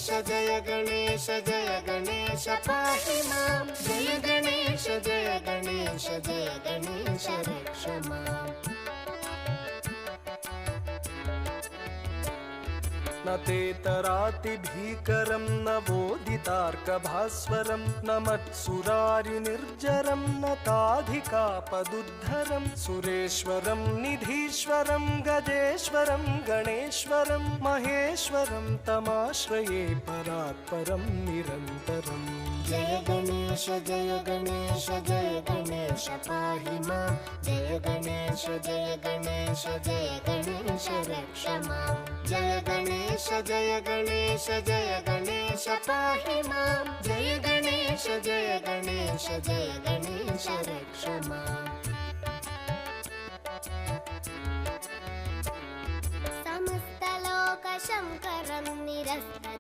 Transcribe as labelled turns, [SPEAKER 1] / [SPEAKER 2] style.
[SPEAKER 1] गणेश जय गणेश जय गणेश पाहि मां जय गणेश जय गणेश जय गणेश रक्ष माम्
[SPEAKER 2] न तेतरातिभीकरं न वोदितार्कभास्वरं न मत्सुरारिनिर्जरं न ताधिकापदुद्धरं सुरेश्वरं निधीश्वरं गजेश्वरं गणेश्वरं महेश्वरं तमाश्रये परात्परं निरन्तरम्
[SPEAKER 1] जय गणेश जय गणेश जय गणेश पाहि मां जय गणेश जय गणेश जय गणेश रक्ष माम् जय गणेश जय गणेश जय गणेश पाहि मां जय गणेश जय गणेश जय गणेश रक्ष माम् समस्तलोकशङ्करं निरस्त